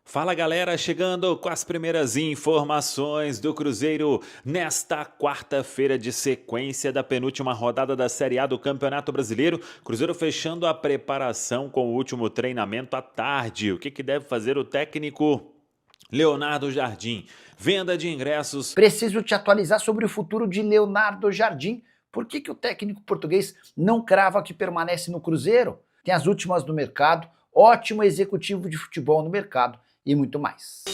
Fala galera, chegando com as primeiras informações do Cruzeiro nesta quarta-feira de sequência da penúltima rodada da Série A do Campeonato Brasileiro. Cruzeiro fechando a preparação com o último treinamento à tarde. O que deve fazer o técnico Leonardo Jardim? Venda de ingressos. Preciso te atualizar sobre o futuro de Leonardo Jardim. Por que o técnico português não crava que permanece no Cruzeiro? Tem as últimas do mercado, ótimo executivo de futebol no mercado e muito mais.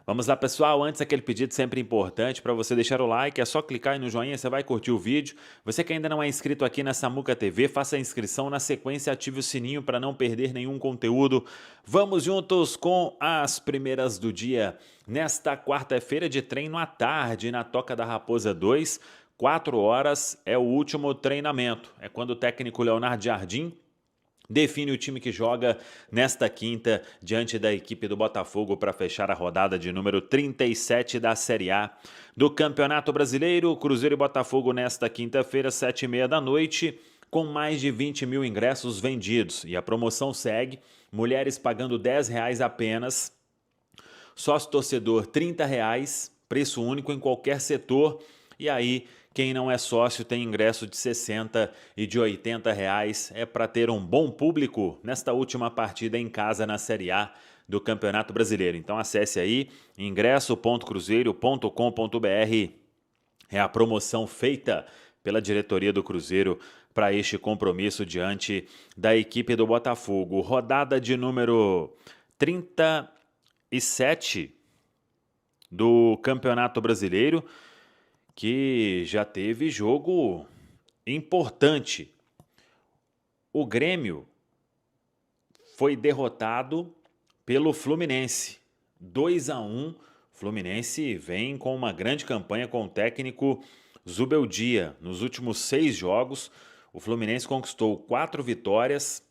Vamos lá, pessoal, antes aquele pedido sempre importante para você deixar o like, é só clicar aí no joinha, você vai curtir o vídeo. Você que ainda não é inscrito aqui na Samuca TV, faça a inscrição, na sequência ative o sininho para não perder nenhum conteúdo. Vamos juntos com as primeiras do dia. Nesta quarta-feira de treino à tarde, na Toca da Raposa 2, 4 horas é o último treinamento. É quando o técnico Leonardo Jardim define o time que joga nesta quinta diante da equipe do Botafogo para fechar a rodada de número 37 da Série A do Campeonato Brasileiro. Cruzeiro e Botafogo nesta quinta-feira, 7h30 da noite, com mais de 20 mil ingressos vendidos. E a promoção segue, mulheres pagando R$10 apenas, sócio-torcedor R$30, preço único em qualquer setor. E aí, quem não é sócio tem ingresso de R$60 e de R$80. É para ter um bom público nesta última partida em casa na Série A do Campeonato Brasileiro. Então acesse aí ingresso.cruzeiro.com.br. É a promoção feita pela diretoria do Cruzeiro para este compromisso diante da equipe do Botafogo. Rodada de número 37 do Campeonato Brasileiro, que já teve jogo importante. O Grêmio foi derrotado pelo Fluminense, 2-1. Fluminense vem com uma grande campanha com o técnico Zubeldia. Nos últimos 6 jogos, o Fluminense conquistou 4 vitórias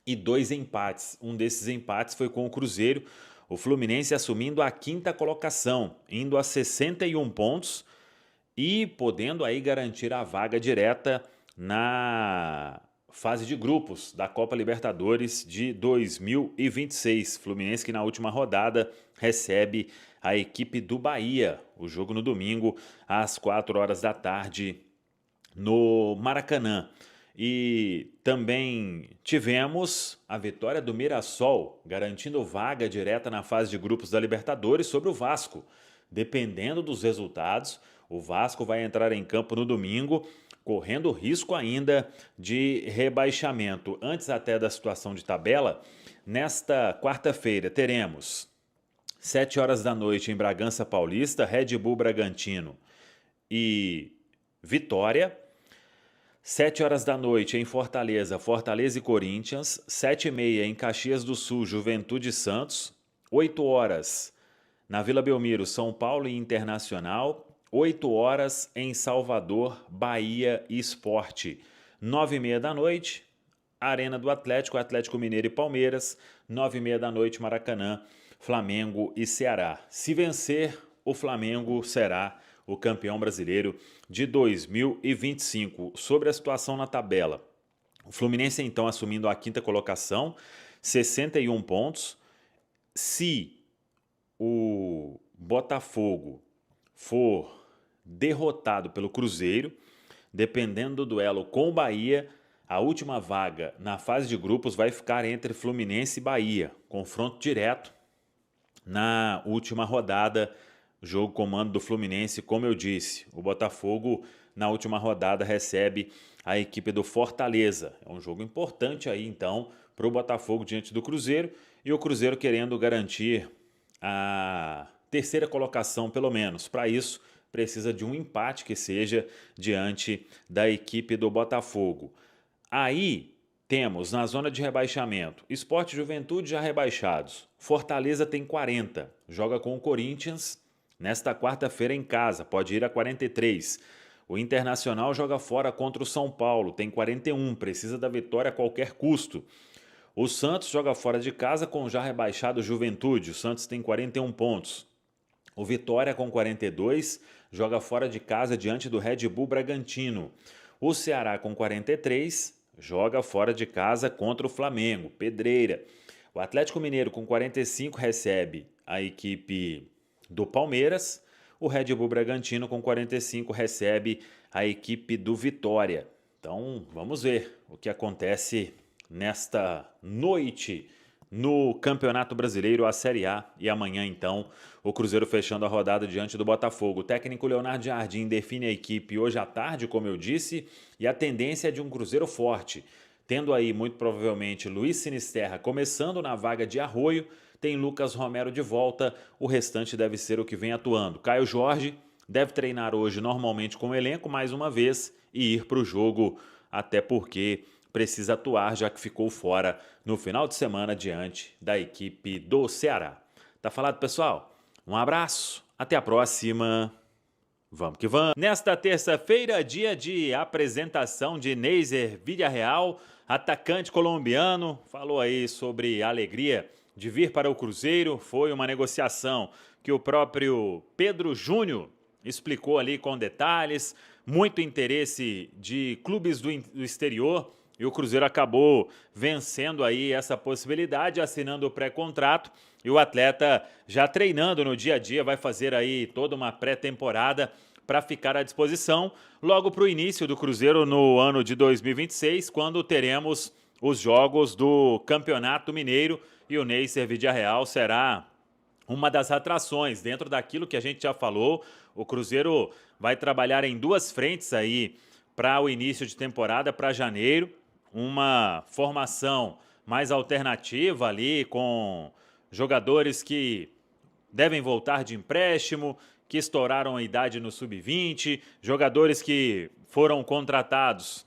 e 2 empates. Um desses empates foi com o Cruzeiro. O Fluminense assumindo a 5ª colocação, indo a 61 pontos, e podendo aí garantir a vaga direta na fase de grupos da Copa Libertadores de 2026. Fluminense que na última rodada recebe a equipe do Bahia. O jogo no domingo às 4 horas da tarde no Maracanã. E também tivemos a vitória do Mirassol, garantindo vaga direta na fase de grupos da Libertadores sobre o Vasco. Dependendo dos resultados, o Vasco vai entrar em campo no domingo, correndo risco ainda de rebaixamento. Antes até da situação de tabela, nesta quarta-feira teremos 7 horas da noite em Bragança Paulista, Red Bull Bragantino e Vitória. 7 horas da noite em Fortaleza, Fortaleza e Corinthians. 7h30 em Caxias do Sul, Juventude e Santos. 8 horas na Vila Belmiro, São Paulo e Internacional. 8 horas em Salvador, Bahia e Sport. 9h30 da noite, Arena do Atlético, Atlético Mineiro e Palmeiras. 9h30 da noite, Maracanã, Flamengo e Ceará. Se vencer, o Flamengo será o campeão brasileiro de 2025. Sobre a situação na tabela, o Fluminense então assumindo a 5ª colocação, 61 pontos. Se o Botafogo for derrotado pelo Cruzeiro, dependendo do duelo com o Bahia, a última vaga na fase de grupos vai ficar entre Fluminense e Bahia. Confronto direto na última rodada, jogo comando do Fluminense, como eu disse. O Botafogo na última rodada recebe a equipe do Fortaleza. É um jogo importante aí então para o Botafogo diante do Cruzeiro, e o Cruzeiro querendo garantir a 3ª colocação pelo menos. Para isso, precisa de um empate que seja diante da equipe do Botafogo. Aí temos na zona de rebaixamento Sport e Juventude já rebaixados. Fortaleza tem 40, joga com o Corinthians nesta quarta-feira em casa, pode ir a 43. O Internacional joga fora contra o São Paulo, tem 41, precisa da vitória a qualquer custo. O Santos joga fora de casa com o já rebaixado Juventude, o Santos tem 41 pontos. O Vitória com 42 joga fora de casa diante do Red Bull Bragantino. O Ceará com 43 joga fora de casa contra o Flamengo, pedreira. O Atlético Mineiro com 45 recebe a equipe do Palmeiras. O Red Bull Bragantino com 45 recebe a equipe do Vitória. Então vamos ver o que acontece nesta noite no Campeonato Brasileiro, a Série A, e amanhã então o Cruzeiro fechando a rodada diante do Botafogo. O técnico Leonardo Jardim define a equipe hoje à tarde, como eu disse, e a tendência é de um Cruzeiro forte, tendo aí muito provavelmente Luiz Sinisterra começando na vaga de Arroio, tem Lucas Romero de volta, o restante deve ser o que vem atuando. Caio Jorge deve treinar hoje normalmente com o elenco mais uma vez e ir para o jogo, até porque precisa atuar, já que ficou fora no final de semana diante da equipe do Ceará. Tá falado, pessoal? Um abraço, até a próxima. Vamos que vamos. Nesta terça-feira, dia de apresentação de Neiser Villarreal, atacante colombiano, falou aí sobre a alegria de vir para o Cruzeiro. Foi uma negociação que o próprio Pedro Júnior explicou ali com detalhes, muito interesse de clubes do exterior, e o Cruzeiro acabou vencendo aí essa possibilidade, assinando o pré-contrato, e o atleta já treinando no dia a dia, vai fazer aí toda uma pré-temporada para ficar à disposição logo para o início do Cruzeiro no ano de 2026, quando teremos os jogos do Campeonato Mineiro, e o Neiser Villarreal será uma das atrações. Dentro daquilo que a gente já falou, o Cruzeiro vai trabalhar em duas frentes aí para o início de temporada, para janeiro, uma formação mais alternativa ali, com jogadores que devem voltar de empréstimo, que estouraram a idade no sub-20, jogadores que foram contratados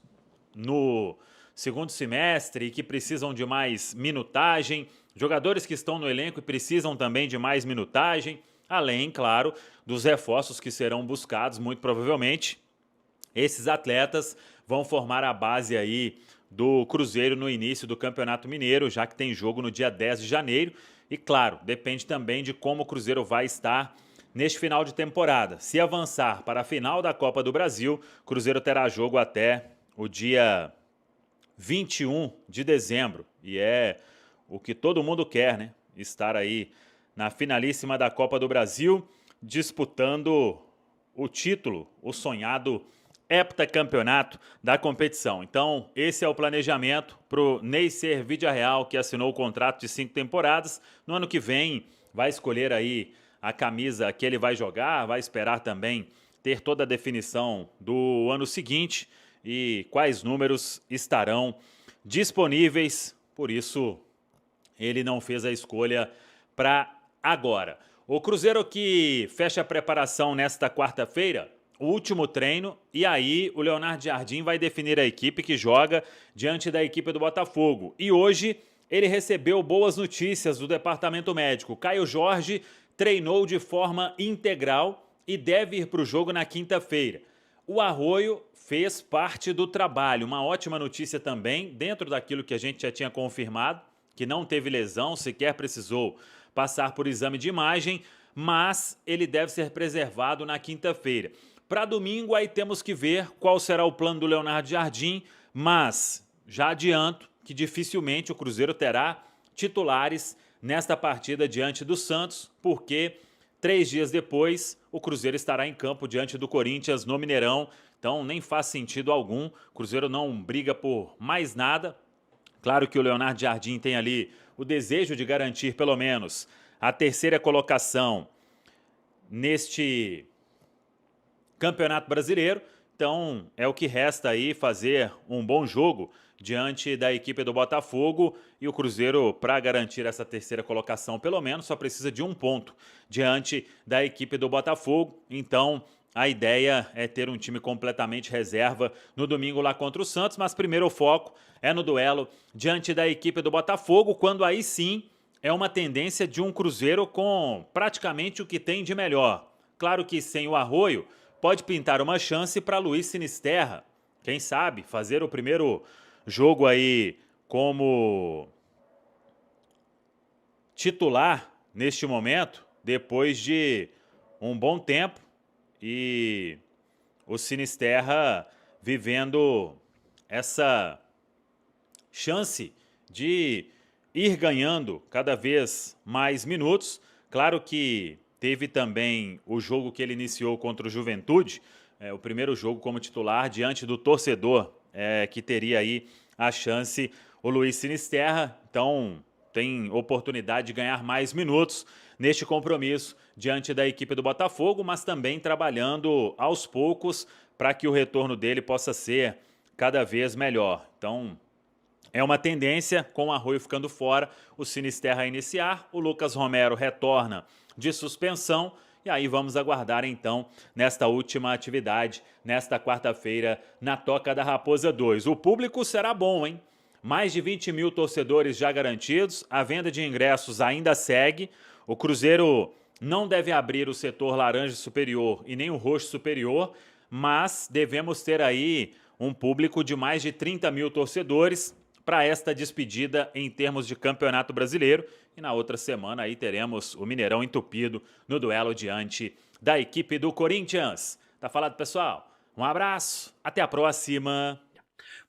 no segundo semestre e que precisam de mais minutagem, jogadores que estão no elenco e precisam também de mais minutagem, além, claro, dos reforços que serão buscados, muito provavelmente. Esses atletas vão formar a base aí do Cruzeiro no início do Campeonato Mineiro, já que tem jogo no dia 10 de janeiro. E claro, depende também de como o Cruzeiro vai estar neste final de temporada. Se avançar para a final da Copa do Brasil, o Cruzeiro terá jogo até o dia 21 de dezembro. E é o que todo mundo quer, né? Estar aí na finalíssima da Copa do Brasil, disputando o título, o sonhado heptacampeonato da competição. Então, esse é o planejamento para o Neiser Villarreal, que assinou o contrato de 5 temporadas. No ano que vem, vai escolher aí a camisa que ele vai jogar, vai esperar também ter toda a definição do ano seguinte e quais números estarão disponíveis. Por isso, ele não fez a escolha para agora. O Cruzeiro que fecha a preparação nesta quarta-feira, o último treino, e aí o Leonardo Jardim vai definir a equipe que joga diante da equipe do Botafogo. E hoje ele recebeu boas notícias do departamento médico. Caio Jorge treinou de forma integral e deve ir para o jogo na quinta-feira. O Arroio fez parte do trabalho. Uma ótima notícia também, dentro daquilo que a gente já tinha confirmado, que não teve lesão, sequer precisou passar por exame de imagem, mas ele deve ser preservado na quinta-feira. Para domingo, aí temos que ver qual será o plano do Leonardo Jardim, mas já adianto que dificilmente o Cruzeiro terá titulares nesta partida diante do Santos, porque 3 dias depois o Cruzeiro estará em campo diante do Corinthians no Mineirão, então nem faz sentido algum, o Cruzeiro não briga por mais nada. Claro que o Leonardo Jardim tem ali o desejo de garantir pelo menos a terceira colocação neste Campeonato Brasileiro, então é o que resta aí, fazer um bom jogo diante da equipe do Botafogo, e o Cruzeiro, para garantir essa terceira colocação pelo menos, só precisa de 1 ponto diante da equipe do Botafogo. Então a ideia é ter um time completamente reserva no domingo lá contra o Santos, mas primeiro o foco é no duelo diante da equipe do Botafogo, quando aí sim é uma tendência de um Cruzeiro com praticamente o que tem de melhor. Claro que sem o Arroio pode pintar uma chance para Luiz Sinisterra, quem sabe fazer o primeiro jogo aí como titular neste momento, depois de um bom tempo, e o Sinisterra vivendo essa chance de ir ganhando cada vez mais minutos. Claro que teve também o jogo que ele iniciou contra o Juventude, o primeiro jogo como titular diante do torcedor, que teria aí a chance o Luiz Sinisterra. Então tem oportunidade de ganhar mais minutos neste compromisso diante da equipe do Botafogo, mas também trabalhando aos poucos para que o retorno dele possa ser cada vez melhor. Então é uma tendência, com o Arroio ficando fora, o Sinisterra a iniciar, o Lucas Romero retorna de suspensão, e aí vamos aguardar então nesta última atividade, nesta quarta-feira, na Toca da Raposa 2. O público será bom, hein? Mais de 20 mil torcedores já garantidos, a venda de ingressos ainda segue, o Cruzeiro não deve abrir o setor laranja superior e nem o roxo superior, mas devemos ter aí um público de mais de 30 mil torcedores para esta despedida em termos de Campeonato Brasileiro. E na outra semana aí teremos o Mineirão entupido no duelo diante da equipe do Corinthians. Tá falado, pessoal? Um abraço, até a próxima!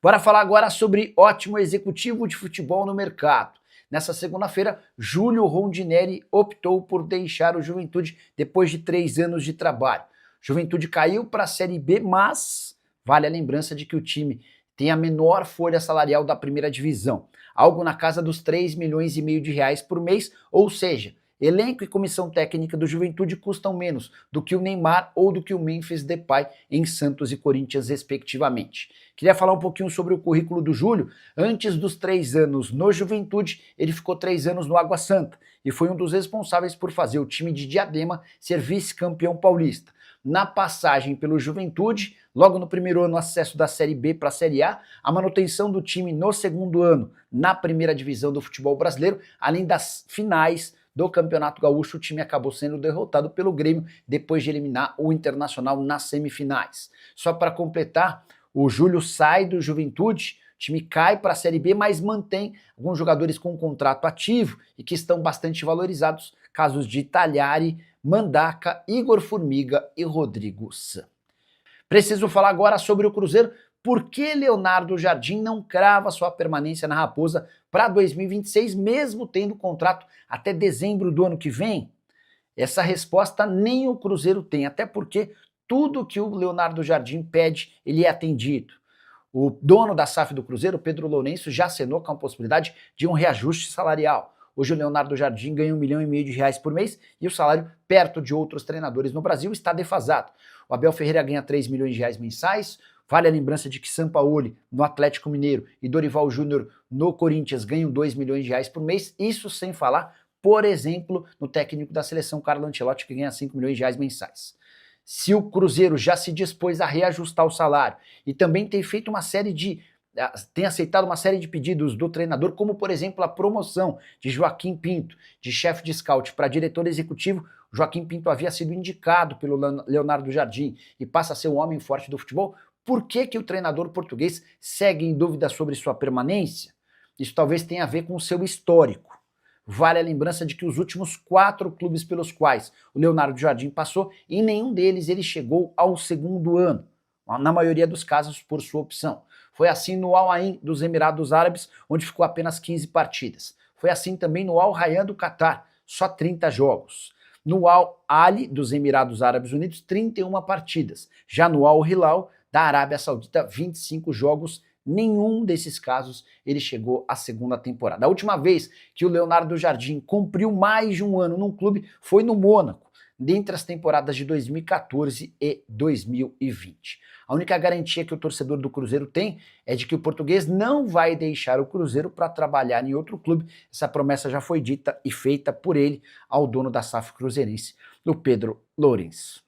Bora falar agora sobre ótimo executivo de futebol no mercado. Nessa segunda-feira, Júlio Rondinelli optou por deixar o Juventude depois de 3 anos de trabalho. Juventude caiu para a Série B, mas vale a lembrança de que o time tem a menor folha salarial da primeira divisão, algo na casa dos 3,5 milhões de reais por mês, ou seja, elenco e comissão técnica do Juventude custam menos do que o Neymar ou do que o Memphis Depay em Santos e Corinthians, respectivamente. Queria falar um pouquinho sobre o currículo do Júlio. Antes dos 3 anos no Juventude, ele ficou 3 anos no Água Santa e foi um dos responsáveis por fazer o time de Diadema ser vice-campeão paulista. Na passagem pelo Juventude, logo no primeiro ano, acesso da Série B para a Série A, a manutenção do time no segundo ano na primeira divisão do futebol brasileiro, além das finais do Campeonato Gaúcho, o time acabou sendo derrotado pelo Grêmio depois de eliminar o Internacional nas semifinais. Só para completar, o Júlio sai do Juventude, o time cai para a Série B, mas mantém alguns jogadores com contrato ativo e que estão bastante valorizados, casos de Talhari, Mandaca, Igor Formiga e Rodrigo San. Preciso falar agora sobre o Cruzeiro. Por que Leonardo Jardim não crava sua permanência na Raposa para 2026, mesmo tendo contrato até dezembro do ano que vem? Essa resposta nem o Cruzeiro tem, até porque tudo que o Leonardo Jardim pede, ele é atendido. O dono da SAF do Cruzeiro, Pedro Lourenço, já acenou com a possibilidade de um reajuste salarial. Hoje o Leonardo Jardim ganha 1,5 milhão de reais por mês e o salário, perto de outros treinadores no Brasil, está defasado. O Abel Ferreira ganha 3 milhões de reais mensais. Vale a lembrança de que Sampaoli no Atlético Mineiro e Dorival Júnior no Corinthians ganham 2 milhões de reais por mês. Isso sem falar, por exemplo, no técnico da seleção, Carlo Ancelotti, que ganha 5 milhões de reais mensais. Se o Cruzeiro já se dispôs a reajustar o salário e também tem feito tem aceitado uma série de pedidos do treinador, como por exemplo a promoção de Joaquim Pinto, de chefe de scout para diretor executivo. Joaquim Pinto havia sido indicado pelo Leonardo Jardim e passa a ser um homem forte do futebol. Por que o treinador português segue em dúvida sobre sua permanência? Isso talvez tenha a ver com o seu histórico. Vale a lembrança de que os últimos 4 clubes pelos quais o Leonardo Jardim passou, em nenhum deles ele chegou ao segundo ano, na maioria dos casos por sua opção. Foi assim no Al Ain dos Emirados Árabes, onde ficou apenas 15 partidas. Foi assim também no Al Rayyan do Catar, só 30 jogos. No Al Ahly dos Emirados Árabes Unidos, 31 partidas. Já no Al Hilal da Arábia Saudita, 25 jogos. Nenhum desses casos ele chegou à segunda temporada. A última vez que o Leonardo Jardim cumpriu mais de um ano num clube foi no Mônaco, dentre as temporadas de 2014 e 2020. A única garantia que o torcedor do Cruzeiro tem é de que o português não vai deixar o Cruzeiro para trabalhar em outro clube. Essa promessa já foi dita e feita por ele ao dono da SAF cruzeirense, o Pedro Lourenço.